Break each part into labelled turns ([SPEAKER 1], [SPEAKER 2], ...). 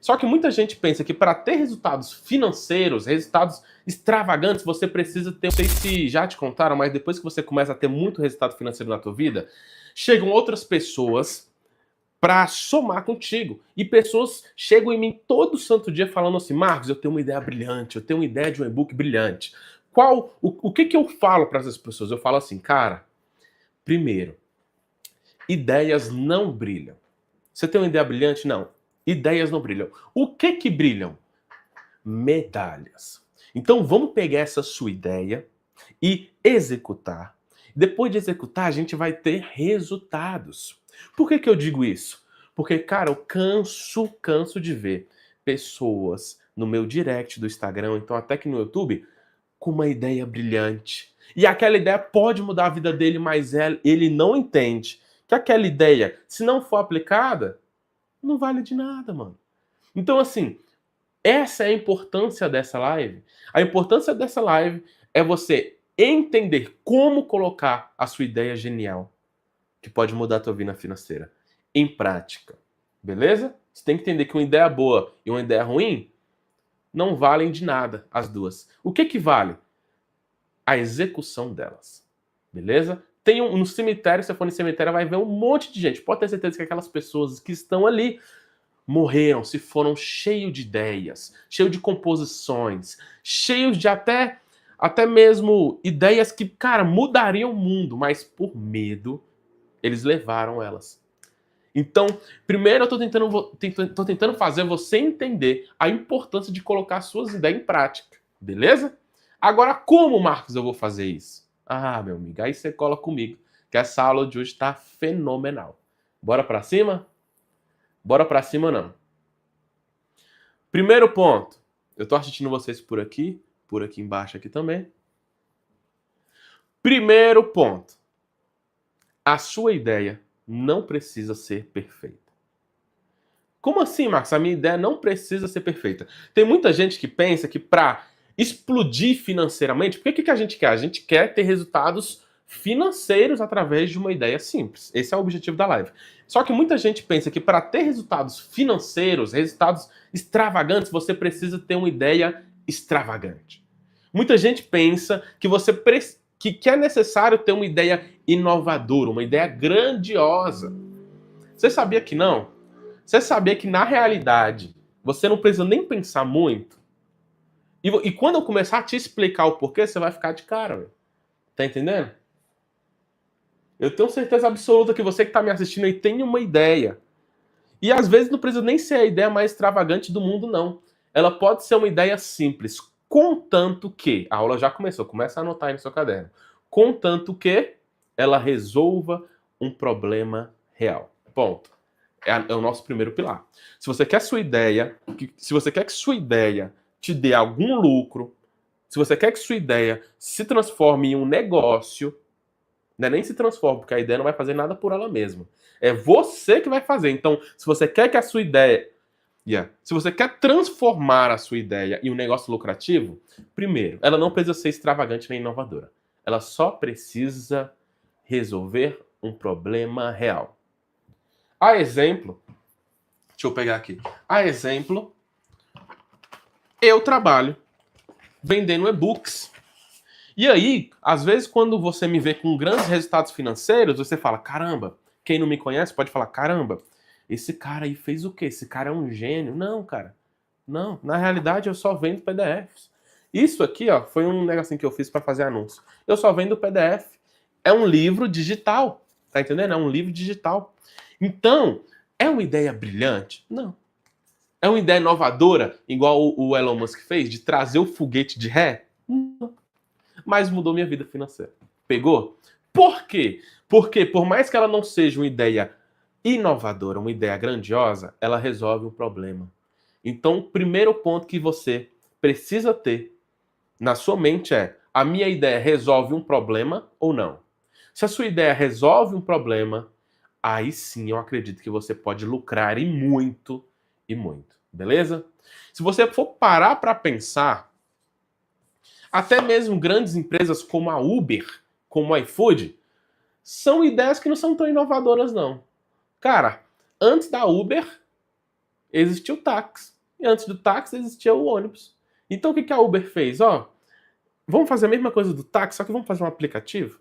[SPEAKER 1] Só que muita gente pensa que para ter resultados financeiros, resultados extravagantes, você precisa ter... Não sei se já te contaram, mas depois que você começa a ter muito resultado financeiro na tua vida, chegam outras pessoas para somar contigo. E pessoas chegam em mim todo santo dia falando assim: Marcos, eu tenho uma ideia brilhante, eu tenho uma ideia de um e-book brilhante. O que eu falo para essas pessoas? Eu falo assim, cara, primeiro, ideias não brilham. Você tem uma ideia brilhante? Não. Ideias não brilham. O que brilham? Medalhas. Então vamos pegar essa sua ideia e executar. Depois de executar, a gente vai ter resultados. Por que eu digo isso? Porque, cara, eu canso de ver pessoas no meu direct do Instagram, então até que no YouTube, com uma ideia brilhante. E aquela ideia pode mudar a vida dele, mas ele não entende que aquela ideia, se não for aplicada, não vale de nada, mano. Então, assim, essa é a importância dessa live. A importância dessa live é você entender como colocar a sua ideia genial, que pode mudar a tua vida financeira, em prática. Beleza? Você tem que entender que uma ideia boa e uma ideia ruim não valem de nada, as duas. O que vale? A execução delas. Beleza? No cemitério, se você for no cemitério, vai ver um monte de gente. Pode ter certeza que aquelas pessoas que estão ali morreram, se foram cheios de ideias, cheios de composições, cheios de até mesmo ideias que, cara, mudariam o mundo, mas por medo, eles levaram elas. Então, primeiro eu tô tentando fazer você entender a importância de colocar suas ideias em prática, beleza? Agora, como, Marcos, eu vou fazer isso? Ah, meu amigo, aí você cola comigo, que essa aula de hoje tá fenomenal. Bora pra cima? Bora pra cima, não. Primeiro ponto. Eu tô assistindo vocês por aqui embaixo aqui também. Primeiro ponto. A sua ideia não precisa ser perfeita. Como assim, Marcos? A minha ideia não precisa ser perfeita. Tem muita gente que pensa que para explodir financeiramente, porque o que a gente quer? A gente quer ter resultados financeiros através de uma ideia simples. Esse é o objetivo da live. Só que muita gente pensa que para ter resultados financeiros, resultados extravagantes, você precisa ter uma ideia extravagante. Muita gente pensa que é necessário ter uma ideia inovadora, uma ideia grandiosa. Você sabia que não? Você sabia que na realidade você não precisa nem pensar muito? E quando eu começar a te explicar o porquê, você vai ficar de cara, véio. Tá entendendo? Eu tenho certeza absoluta que você que está me assistindo aí tem uma ideia. E às vezes não precisa nem ser a ideia mais extravagante do mundo, não. Ela pode ser uma ideia simples, contanto que... A aula já começou, começa a anotar aí no seu caderno. Contanto que ela resolva um problema real. Ponto. É o nosso primeiro pilar. Se você quer que sua ideia te dê algum lucro, se você quer que sua ideia se transforme em um negócio, não é nem se transforme, porque a ideia não vai fazer nada por ela mesma. É você que vai fazer. Então, se você quer que a sua ideia... Se você quer transformar a sua ideia em um negócio lucrativo, primeiro, ela não precisa ser extravagante nem inovadora. Ela só precisa resolver um problema real. A exemplo... Deixa eu pegar aqui. A exemplo, eu trabalho vendendo e-books. E aí, às vezes, quando você me vê com grandes resultados financeiros, você fala, caramba, quem não me conhece pode falar, caramba, esse cara aí fez o quê? Esse cara é um gênio. Não, cara. Não, na realidade eu só vendo PDFs. Isso aqui, ó, foi um negocinho que eu fiz para fazer anúncio. Eu só vendo PDF. É um livro digital. Tá entendendo? É um livro digital. Então, é uma ideia brilhante? Não. É uma ideia inovadora, igual o Elon Musk fez, de trazer o foguete de ré? Não. Mas mudou minha vida financeira. Pegou? Por quê? Porque por mais que ela não seja uma ideia inovadora, uma ideia grandiosa, ela resolve um problema. Então, o primeiro ponto que você precisa ter na sua mente é: a minha ideia resolve um problema ou não? Se a sua ideia resolve um problema, aí sim eu acredito que você pode lucrar e muito, beleza? Se você for parar para pensar, até mesmo grandes empresas como a Uber, como a iFood, são ideias que não são tão inovadoras, não. Cara, antes da Uber, existiu o táxi. E antes do táxi existia o ônibus. Então o que a Uber fez? Ó, vamos fazer a mesma coisa do táxi, só que vamos fazer um aplicativo?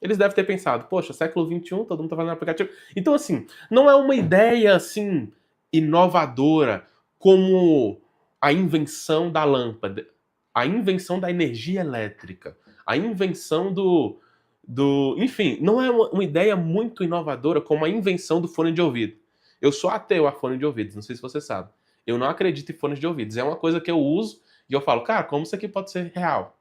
[SPEAKER 1] Eles devem ter pensado, poxa, século XXI, todo mundo tá fazendo aplicativo. Então, assim, não é uma ideia, assim, inovadora como a invenção da lâmpada, a invenção da energia elétrica, a invenção enfim, não é uma ideia muito inovadora como a invenção do fone de ouvido. Eu sou ateu a fone de ouvidos, não sei se você sabe. Eu não acredito em fones de ouvidos. É uma coisa que eu uso e eu falo, cara, como isso aqui pode ser real?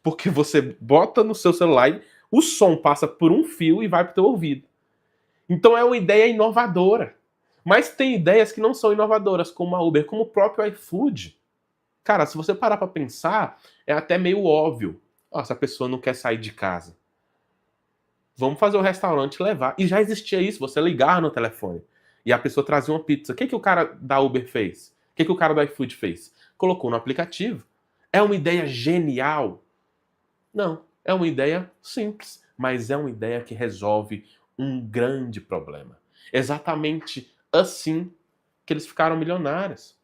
[SPEAKER 1] Porque você bota no seu celular e o som passa por um fio e vai pro teu ouvido. Então é uma ideia inovadora. Mas tem ideias que não são inovadoras, como a Uber, como o próprio iFood. Cara, se você parar pra pensar, é até meio óbvio. Ó, se a pessoa não quer sair de casa, vamos fazer o restaurante levar. E já existia isso, você ligar no telefone e a pessoa trazia uma pizza. O que o cara da Uber fez? O que o cara do iFood fez? Colocou no aplicativo. É uma ideia genial? Não, é uma ideia simples, mas é uma ideia que resolve um grande problema. Exatamente assim que eles ficaram milionários.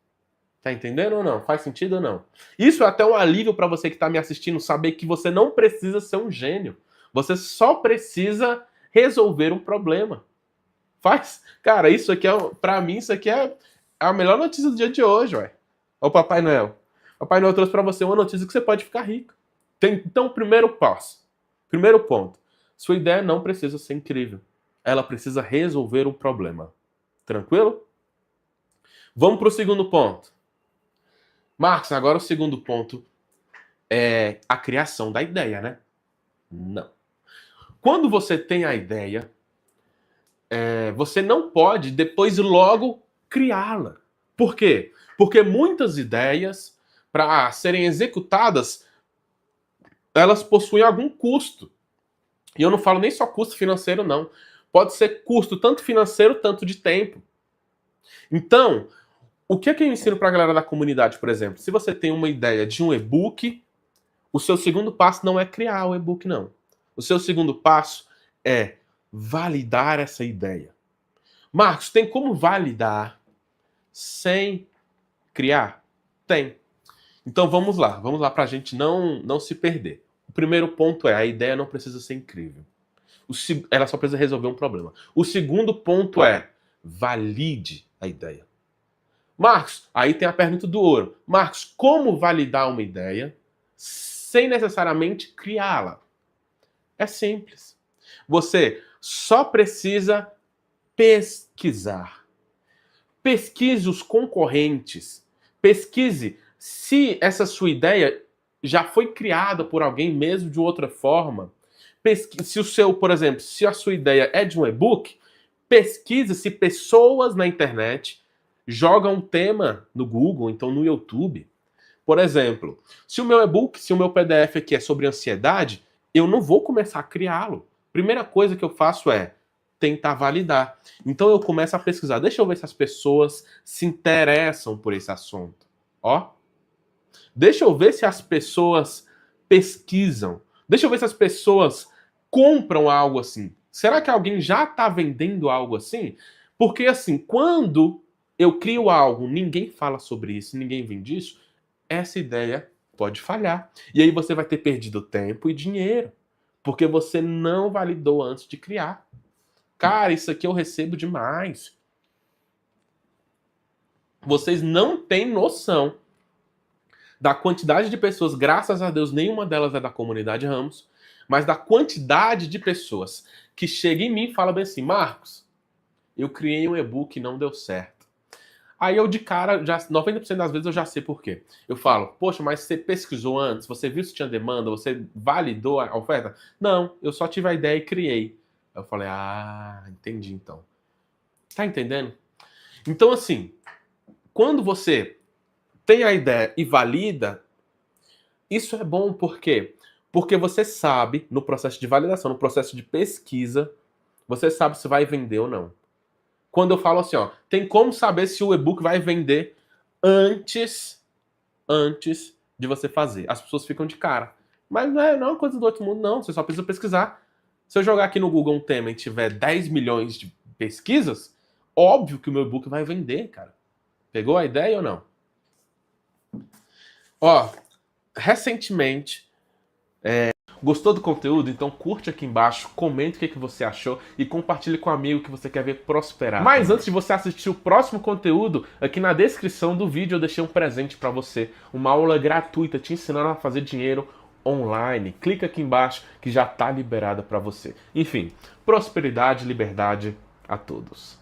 [SPEAKER 1] Tá entendendo ou não? Faz sentido ou não? Isso é até um alívio para você que tá me assistindo, saber que você não precisa ser um gênio. Você só precisa resolver um problema. Faz? Cara, isso aqui pra mim, isso aqui é a melhor notícia do dia de hoje, ué. Ô Papai Noel. Papai Noel trouxe pra você uma notícia que você pode ficar rico. Então, primeiro passo. Primeiro ponto. Sua ideia não precisa ser incrível. Ela precisa resolver um problema. Tranquilo? Vamos pro segundo ponto. Marcos, agora o segundo ponto é a criação da ideia, né? Não. Quando você tem a ideia, você não pode depois logo criá-la. Por quê? Porque muitas ideias, para serem executadas, elas possuem algum custo. E eu não falo nem só custo financeiro, não. Pode ser custo tanto financeiro, tanto de tempo. Então, o que é que eu ensino para a galera da comunidade, por exemplo? Se você tem uma ideia de um e-book, o seu segundo passo não é criar o e-book, não. O seu segundo passo é validar essa ideia. Marcos, tem como validar sem criar? Tem. Então vamos lá para a gente não se perder. O primeiro ponto é, a ideia não precisa ser incrível. Ela só precisa resolver um problema. O segundo ponto é, valide a ideia. Marcos, aí tem a pergunta do ouro. Marcos, como validar uma ideia sem necessariamente criá-la? É simples. Você só precisa pesquisar. Pesquise os concorrentes. Pesquise se essa sua ideia já foi criada por alguém mesmo de outra forma. Se o seu, por exemplo, se a sua ideia é de um e-book, pesquise se pessoas na internet jogam um tema no Google, então no YouTube. Por exemplo, se o meu e-book, se o meu PDF aqui é sobre ansiedade, eu não vou começar a criá-lo. Primeira coisa que eu faço é tentar validar. Então eu começo a pesquisar. Deixa eu ver se as pessoas se interessam por esse assunto. Ó. Deixa eu ver se as pessoas pesquisam. Deixa eu ver se as pessoas compram algo assim. Será que alguém já está vendendo algo assim? Porque assim, quando eu crio algo, ninguém fala sobre isso, ninguém vende isso, essa ideia pode falhar. E aí você vai ter perdido tempo e dinheiro. Porque você não validou antes de criar. Cara, isso aqui eu recebo demais. Vocês não têm noção da quantidade de pessoas, graças a Deus, nenhuma delas é da comunidade Ramos, mas da quantidade de pessoas que chegam em mim e falam bem assim, Marcos, eu criei um e-book e não deu certo. Aí eu de cara, 90% das vezes eu já sei por quê. Eu falo, poxa, mas você pesquisou antes, você viu se tinha demanda, você validou a oferta? Não, eu só tive a ideia e criei. Eu falei, entendi então. Tá entendendo? Então assim, quando você tem a ideia e valida, isso é bom por quê? Porque você sabe, no processo de validação, no processo de pesquisa, você sabe se vai vender ou não. Quando eu falo assim, ó, tem como saber se o e-book vai vender antes de você fazer. As pessoas ficam de cara. Mas não é uma coisa do outro mundo, não. Você só precisa pesquisar. Se eu jogar aqui no Google um tema e tiver 10 milhões de pesquisas, óbvio que o meu e-book vai vender, cara. Pegou a ideia ou não? Ó, recentemente, gostou do conteúdo? Então curte aqui embaixo, comente o que você achou e compartilhe com um amigo que você quer ver prosperar. Mas antes de você assistir o próximo conteúdo, aqui na descrição do vídeo eu deixei um presente para você, uma aula gratuita te ensinando a fazer dinheiro online. Clica aqui embaixo que já está liberada para você. Enfim, prosperidade e liberdade a todos.